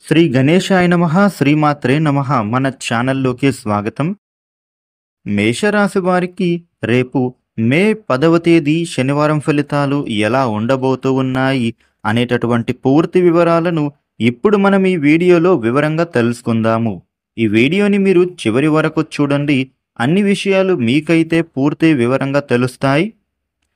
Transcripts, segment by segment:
శ్రీ గణేశాయ నమః శ్రీమాత్రే నమః. మన ఛానల్లోకి స్వాగతం. మేషరాశి వారికి రేపు మే 10వ తేదీ శనివారం ఫలితాలు ఎలా ఉండబోతూ ఉన్నాయి అనేటటువంటి పూర్తి వివరాలను ఇప్పుడు మనం ఈ వీడియోలో వివరంగా తెలుసుకుందాము. ఈ వీడియోని మీరు చివరి వరకు చూడండి. అన్ని విషయాలు మీకైతే పూర్తి వివరంగా తెలుస్తాయి.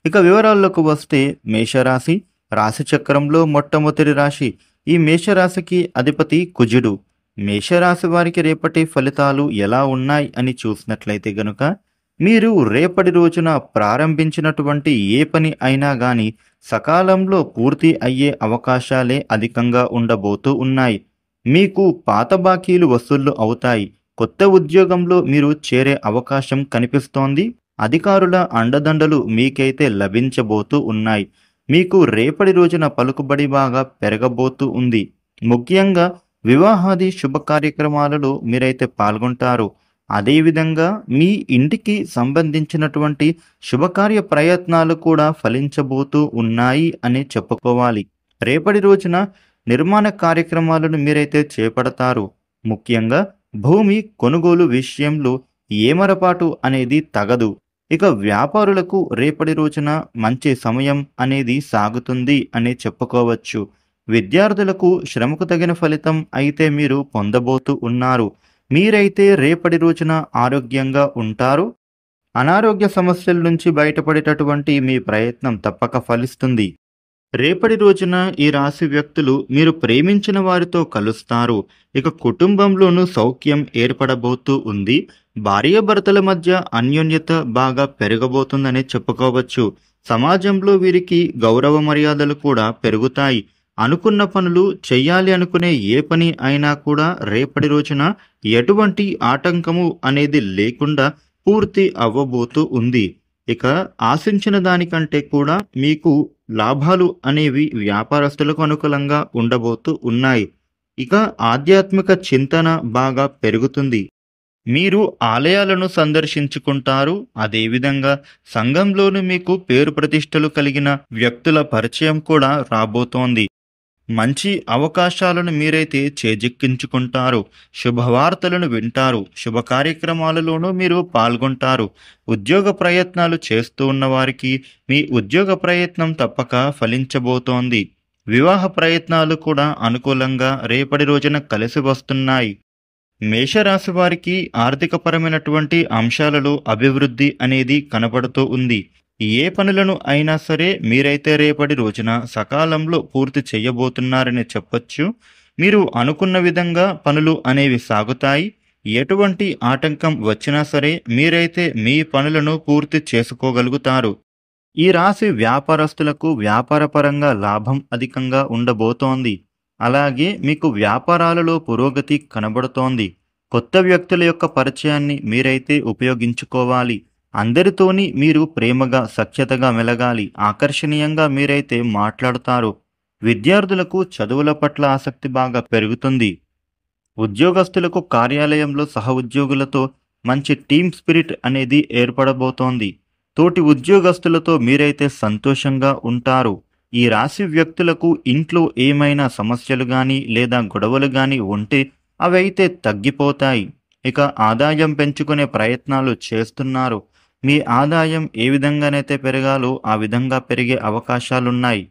ఇక వివరాల్లోకి వస్తే మేషరాశి రాశి చక్రంలో మొట్టమొదటి రాశి. ఈ మేషరాశికి అధిపతి కుజుడు. మేషరాశి వారికి రేపటి ఫలితాలు ఎలా ఉన్నాయి అని చూసినట్లయితే గనుక మీరు రేపటి రోజున ప్రారంభించినటువంటి ఏ పని అయినా కానీ సకాలంలో పూర్తి అయ్యే అవకాశాలే అధికంగా ఉండబోతూ ఉన్నాయి. మీకు పాత బాకీలు వసూళ్లు అవుతాయి. కొత్త ఉద్యోగంలో మీరు చేరే అవకాశం కనిపిస్తోంది. అధికారుల అండదండలు మీకైతే లభించబోతూ ఉన్నాయి. మీకు రేపటి రోజున పలుకుబడి బాగా పెరగబోతూ ఉంది. ముఖ్యంగా వివాహాది శుభ కార్యక్రమాలలో మీరైతే పాల్గొంటారు. అదేవిధంగా మీ ఇంటికి సంబంధించినటువంటి శుభకార్య ప్రయత్నాలు కూడా ఫలించబోతూ ఉన్నాయి అని చెప్పుకోవాలి. రేపటి రోజున నిర్మాణ కార్యక్రమాలను మీరైతే చేపడతారు. ముఖ్యంగా భూమి కొనుగోలు విషయంలో ఏమరపాటు అనేది తగదు. ఇక వ్యాపారులకు రేపటి రోజున మంచి సమయం అనేది సాగుతుంది అని చెప్పుకోవచ్చు. విద్యార్థులకు శ్రమకు తగిన ఫలితం అయితే మీరు పొందబోతూ ఉన్నారు. మీరైతే రేపటి రోజున ఆరోగ్యంగా ఉంటారు. అనారోగ్య సమస్యల నుంచి బయటపడేటటువంటి మీ ప్రయత్నం తప్పక ఫలిస్తుంది. రేపటి రోజున ఈ రాశి వ్యక్తులు మీరు ప్రేమించిన వారితో కలుస్తారు. ఇక కుటుంబంలోనూ సౌఖ్యం ఏర్పడబోతూ ఉంది. భార్యాభర్తల మధ్య అన్యోన్యత బాగా పెరగబోతుందని చెప్పుకోవచ్చు. సమాజంలో వీరికి గౌరవ మర్యాదలు కూడా పెరుగుతాయి. అనుకున్న పనులు చెయ్యాలి అనుకునే ఏ పని అయినా కూడా రేపటి రోజున ఎటువంటి ఆటంకము అనేది లేకుండా పూర్తి అవ్వబోతూ ఉంది. ఇక ఆశించిన దానికంటే కూడా మీకు లాభాలు అనేవి వ్యాపారస్తులకు అనుకూలంగా ఉండబోతూ ఉన్నాయి. ఇక ఆధ్యాత్మిక చింతన బాగా పెరుగుతుంది. మీరు ఆలయాలను సందర్శించుకుంటారు. అదేవిధంగా సంఘంలోనూ మీకు పేరు ప్రతిష్టలు కలిగిన వ్యక్తుల పరిచయం కూడా రాబోతోంది. మంచి అవకాశాలను మీరైతే చేజిక్కించుకుంటారు. శుభవార్తలను వింటారు. శుభ కార్యక్రమాలలోనూ మీరు పాల్గొంటారు. ఉద్యోగ ప్రయత్నాలు చేస్తూ ఉన్న వారికి మీ ఉద్యోగ ప్రయత్నం తప్పక ఫలించబోతోంది. వివాహ ప్రయత్నాలు కూడా అనుకూలంగా రేపటి రోజున కలిసి వస్తున్నాయి. మేషరాశి వారికి ఆర్థికపరమైనటువంటి అంశాలలో అభివృద్ధి అనేది కనబడుతూ ఉంది. ఏ పనులను అయినా సరే మీరైతే రేపటి రోజున సకాలంలో పూర్తి చేయబోతున్నారని చెప్పొచ్చు. మీరు అనుకున్న విధంగా పనులు అనేవి సాగుతాయి. ఎటువంటి ఆటంకం వచ్చినా సరే మీరైతే మీ పనులను పూర్తి చేసుకోగలుగుతారు. ఈ రాశి వ్యాపారస్తులకు వ్యాపారపరంగా లాభం అధికంగా ఉండబోతోంది. అలాగే మీకు వ్యాపారాలలో పురోగతి కనబడుతోంది. కొత్త వ్యక్తుల యొక్క పరిచయాన్ని మీరైతే ఉపయోగించుకోవాలి. అందరితోని మీరు ప్రేమగా సఖ్యతగా మెలగాలి. ఆకర్షణీయంగా మీరైతే మాట్లాడుతారు. విద్యార్థులకు చదువుల పట్ల ఆసక్తి బాగా పెరుగుతుంది. ఉద్యోగస్తులకు కార్యాలయంలో సహ ఉద్యోగులతో మంచి టీమ్ స్పిరిట్ అనేది ఏర్పడబోతోంది. తోటి ఉద్యోగస్తులతో మీరైతే సంతోషంగా ఉంటారు. ఈ రాశి వ్యక్తులకు ఇంట్లో ఏమైనా సమస్యలు కానీ లేదా గొడవలు కానీ ఉంటే అవైతే తగ్గిపోతాయి. ఇక ఆదాయం పెంచుకునే ప్రయత్నాలు చేస్తున్నారు. మీ ఆదాయం ఏ విధంగానైతే పెరగాలో ఆ విధంగా పెరిగే అవకాశాలున్నాయి.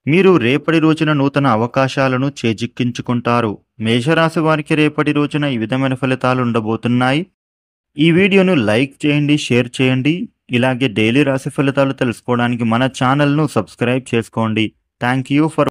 మీరు రేపటి రోజున నూతన అవకాశాలను చేజిక్కించుకుంటారు. మేషరాశి వారికి రేపటి రోజున ఈ విధమైన ఫలితాలు ఉండబోతున్నాయి. ఈ వీడియోను లైక్ చేయండి, షేర్ చేయండి. ఇలాగే డైలీ రాశి ఫలితాలు తెలుసుకోవడానికి మన ఛానల్ను సబ్స్క్రైబ్ చేసుకోండి. Thank you for